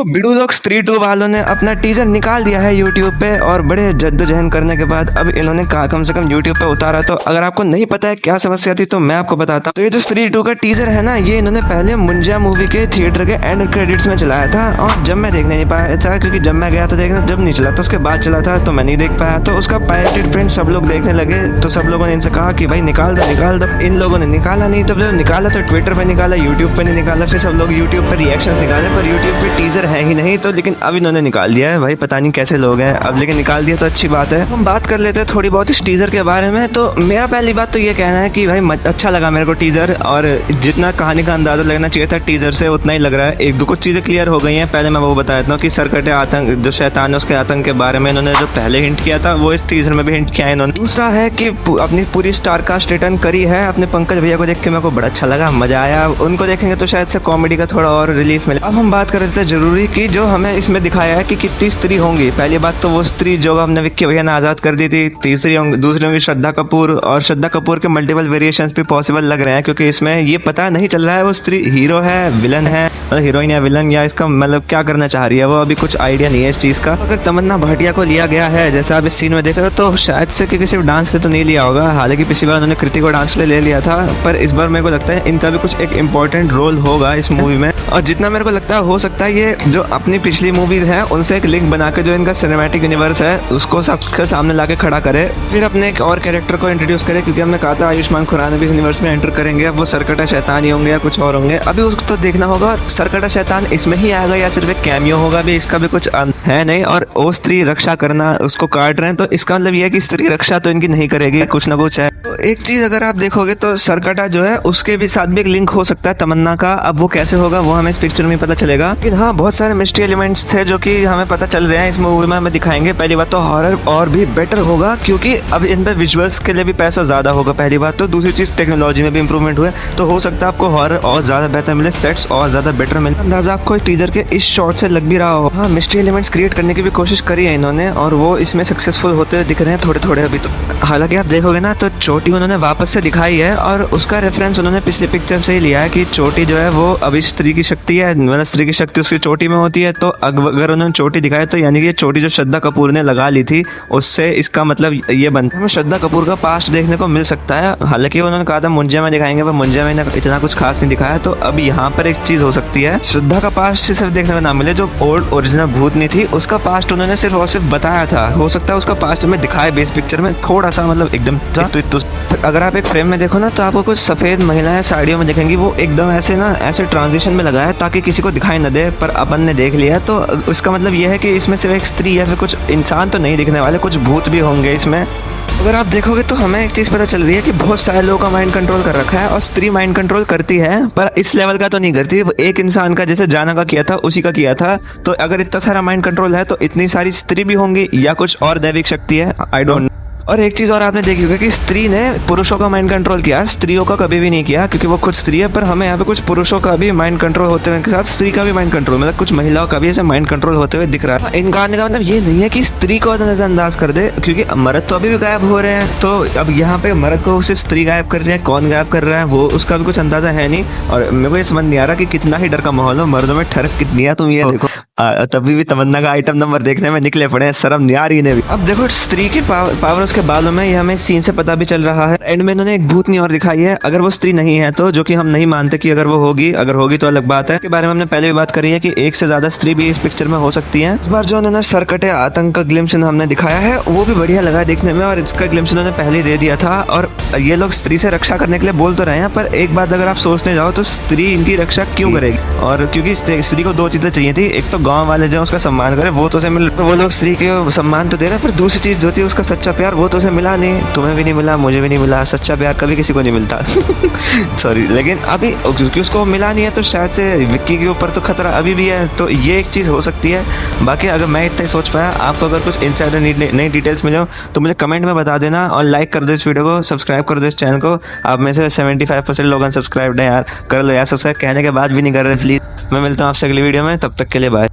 तो बिडुलॉक स्त्री 2 वालों ने अपना टीजर निकाल दिया है यूट्यूब पे और बड़े जद्दोजहद करने के बाद अब इन्होंने कहा कम से कम यूट्यूब पे उतारा। तो अगर आपको नहीं पता है क्या समस्या थी तो मैं आपको बताता हूँ। तो ये जो स्त्री 2 का टीजर है ना, ये इन्होंने पहले मुंजा मूवी के थिएटर के एंड क्रेडिट्स में चलाया था और जब मैं देखने नहीं पाया था क्योंकि जब मैं गया था देखने जब नहीं चला था, उसके बाद चला था तो मैं नहीं देख पाया। तो उसका पायरेटेड प्रिंट सब लोग देखने लगे तो सब लोगों ने इनसे कहा कि भाई निकाल दो। इन लोगों ने निकाला नहीं। तब जब निकाला तो ट्विटर पे निकाला, यूट्यूब पे नहीं निकाला। फिर सब लोग यूट्यूब पे रिएक्शंस निकाले पर यूट्यूब पे टीजर है ही नहीं। तो लेकिन अब इन्होंने निकाल दिया है भाई, पता नहीं कैसे लोग हैं अब, लेकिन निकाल दिया तो अच्छी बात है। हम बात कर लेते हैं थोड़ी बहुत इस टीजर के बारे में। तो मेरा पहली बात तो ये कहना है कि भाई अच्छा लगा मेरे को टीजर, और जितना कहानी का अंदाजा लगना चाहिए था टीजर से उतना ही लग रहा है। एक दो कुछ चीजें क्लियर हो गई हैं। पहले मैं वो बता देता हूँ कि सरकटे आतंक जो शैतान है उसके आतंक के बारे में इन्होंने जो पहले हिंट किया था वो इस टीजर में भी हिंट किया है इन्होंने। दूसरा है कि अपनी पूरी स्टार कास्ट रिटर्न करी है। अपने पंकज भैया को देख के मेरे को बड़ा अच्छा लगा, मजा आया। उनको देखेंगे तो शायद से कॉमेडी का थोड़ा और रिलीफ मिले। अब हम बात कर रहे थे जरूरी कि जो हमें इसमें दिखाया है कि कितनी स्त्री होंगी। पहली बात तो वो स्त्री जो हमने विक्की भैया ने आजाद कर दी थी। तीसरी दूसरी होंगी श्रद्धा कपूर, और श्रद्धा कपूर के मल्टीपल वेरिएशंस भी पॉसिबल लग रहे हैं क्योंकि इसमें ये पता नहीं चल रहा है वो स्त्री हीरो है विलन है, मतलब हीरोइन या विलन, या इसका मतलब क्या करना चाह रही है वो अभी कुछ आइडिया नहीं है इस चीज का। अगर तमन्ना भाटिया को लिया गया है जैसा आप इस सीन में देख रहे हो तो शायद से क्योंकि सिर्फ डांस से तो नहीं लिया होगा। हालांकि पिछली बार उन्होंने कृति को डांस ले लिया था, पर इस बार मेरे को लगता है इनका भी कुछ एक इम्पोर्टेंट रोल होगा इस मूवी में। और जितना मेरे को लगता है हो सकता है ये जो अपनी पिछली मूवीज है उनसे एक लिंक बना के जो इनका सिनेमैटिक यूनिवर्स है उसको सबके सामने लाके खड़ा करे, फिर अपने एक और कैरेक्टर को इंट्रोड्यूस करे। क्योंकि हमने कहा था आयुष्मान खुराना भी यूनिवर्स में एंटर करेंगे, अब वो सरकटा शैतान ही होंगे या कुछ और होंगे अभी उसको तो देखना होगा। सरकटा शैतान इसमें ही आएगा या सिर्फ एक कैमियो होगा भी, इसका भी कुछ है नहीं। और वो स्त्री रक्षा करना उसको काट रहे हैं तो इसका मतलब ये है कि स्त्री रक्षा तो इनकी नहीं करेगी, कुछ ना कुछ है। तो एक चीज अगर आप देखोगे तो सरकटा जो है उसके भी साथ भी एक लिंक हो सकता है तमन्ना का। अब वो कैसे होगा वो हमें इस पिक्चर में पता चलेगा। लेकिन हाँ, बहुत सारे मिस्ट्री एलिमेंट्स थे जो कि हमें पता चल रहे हैं इस मूवी में हमें दिखाएंगे। पहली बात तो हॉरर और भी बेटर होगा क्योंकि अब इन पे विजुअल्स के लिए भी पैसा ज्यादा होगा पहली बात तो। दूसरी चीज टेक्नोलॉजी में भी इंप्रूवमेंट हुए तो हो सकता है आपको हॉरर और ज्यादा बेहतर मिले, सेट्स और ज्यादा बेटर मिले। अंदाजा आपको टीजर के इस शॉट से लग भी रहा हो। हाँ, मिस्ट्री एलिमेंट्स क्रिएट करने की भी कोशिश करी है इन्होंने और वो इसमें सक्सेसफुल होते दिख रहे हैं थोड़े थोड़े अभी तो। हालांकि आप देखोगे ना तो चोटी उन्होंने वापस से दिखाई है और उसका रेफरेंस उन्होंने पिछले पिक्चर से ही लिया है कि चोटी जो है वो अभी स्त्री की शक्ति है, मतलब स्त्री की शक्ति उसकी चोटी में होती है। तो अगर उन्होंने चोटी दिखाई तो यानी कि ये चोटी जो श्रद्धा कपूर ने लगा ली थी उससे इसका मतलब ये बनता है हमें श्रद्धा कपूर का पास्ट देखने को मिल सकता है। हालांकि उन्होंने कहा था मुंजा में दिखाएंगे पर मुंजा में इतना कुछ खास नहीं दिखाया। तो अब यहाँ पर एक चीज हो सकती है श्रद्धा का पास्ट सिर्फ देखने को ना मिले, जो ओल्ड ओरिजिनल भूतनी थी उसका पास्ट उन्होंने सिर्फ और सिर्फ बताया था। हो सकता है उसका पास्ट हमें दिखाए बेस पिक्चर में थोड़ा सा, मतलब एकदम अगर आप एक फ्रेम में देखो ना तो आपको कुछ सफेद महिलाएं साड़ियों में दिखेंगी, वो एकदम ऐसे ना ऐसे ट्रांजिशन में लगा है ताकि किसी को दिखाई न दे, पर अपन ने देख लिया। तो इसका मतलब ये है कि इसमें सिर्फ एक स्त्री या फिर कुछ इंसान तो नहीं दिखने वाले, कुछ भूत भी होंगे इसमें। अगर आप देखोगे तो हमें एक चीज़ पता चल रही है कि बहुत सारे लोगों का माइंड कंट्रोल कर रखा है और स्त्री माइंड कंट्रोल करती है पर इस लेवल का तो नहीं करती। एक इंसान का जैसे जाना का किया था उसी का किया था। तो अगर इतना सारा माइंड कंट्रोल है तो इतनी सारी स्त्री भी होंगी या कुछ और दैविक शक्ति है, आई डोंट। और एक चीज़ और आपने देखी होगी कि स्त्री ने पुरुषों का माइंड कंट्रोल किया, स्त्रियों का कभी भी नहीं किया क्योंकि वो खुद स्त्री है। पर हमें यहाँ पे कुछ पुरुषों का भी माइंड कंट्रोल होते हुए के साथ स्त्री का भी माइंड कंट्रोल, मतलब कुछ महिलाओं का भी ऐसे माइंड कंट्रोल होते हुए दिख रहा है। इनका आने का मतलब ये नहीं है कि स्त्री को नजरअंदाज कर दे क्योंकि मर्द तो अभी भी गायब हो रहे हैं। तो अब यहाँ पे मर्द को सिर्फ स्त्री गायब कर रही है, कौन गायब कर रहा है वो उसका भी कुछ अंदाजा है नहीं। और मेरे को ये समझ नहीं आ रहा कि कितना ही डर का माहौल हो, मर्दों में ठरक कितनी है। तुम ये देखो तभी भी तमन्ना का आइटम नंबर देखने में निकले पड़े हैं, शर्म नहीं आ रही इन्हें भी। अब देखो स्त्री की पावर उसके बालों में, ये हमें सीन से पता भी चल रहा है। एंड में इन्होंने एक भूतनी और दिखाई है, अगर वो स्त्री नहीं है तो, जो कि हम नहीं मानते कि अगर वो होगी, अगर होगी तो अलग बात है। इसके बारे में हमने पहले भी बात करी है कि एक से ज्यादा स्त्री भी इस पिक्चर में हो सकती है। इस बार जो उन्होंने सरकटे आतंक का ग्लिम्स हमने दिखाया है वो भी बढ़िया लगा देखने में, और इसका ग्लिम्स उन्होंने पहले ही दे दिया था। और ये लोग स्त्री से रक्षा करने के लिए बोल तो रहे हैं पर एक बात अगर आप सोचते जाओ तो स्त्री इनकी रक्षा क्यों करेगी? और क्योंकि स्त्री को दो चीजें चाहिए थी, एक तो गाँव वाले जो उसका सम्मान करे वो तो उसे मिल, वो लोग स्त्री के सम्मान तो दे रहे हैं, पर दूसरी चीज जो थी उसका सच्चा प्यार वो तो उसे मिला नहीं। तुम्हें भी नहीं मिला, मुझे भी नहीं मिला, सच्चा प्यार कभी किसी को नहीं मिलता सॉरी। लेकिन अभी क्योंकि उसको मिला नहीं है तो शायद से विक्की के ऊपर तो खतरा अभी भी है। तो ये एक चीज़ हो सकती है। बाकी अगर मैं इतना ही सोच पाया, आपको अगर कुछ इनसाइडर नई डिटेल्स मिले तो मुझे कमेंट में बता देना और लाइक कर दो इस वीडियो को, सब्सक्राइब कर दो इस चैनल को। आप में से 75% लोग अनसब्सक्राइब है यार, कर लो यार सब्सक्राइब, कहने के बाद भी नहीं कर रहे। इसलिए मैं मिलता हूँ आपसे अगली वीडियो में, तब तक के लिए बाय।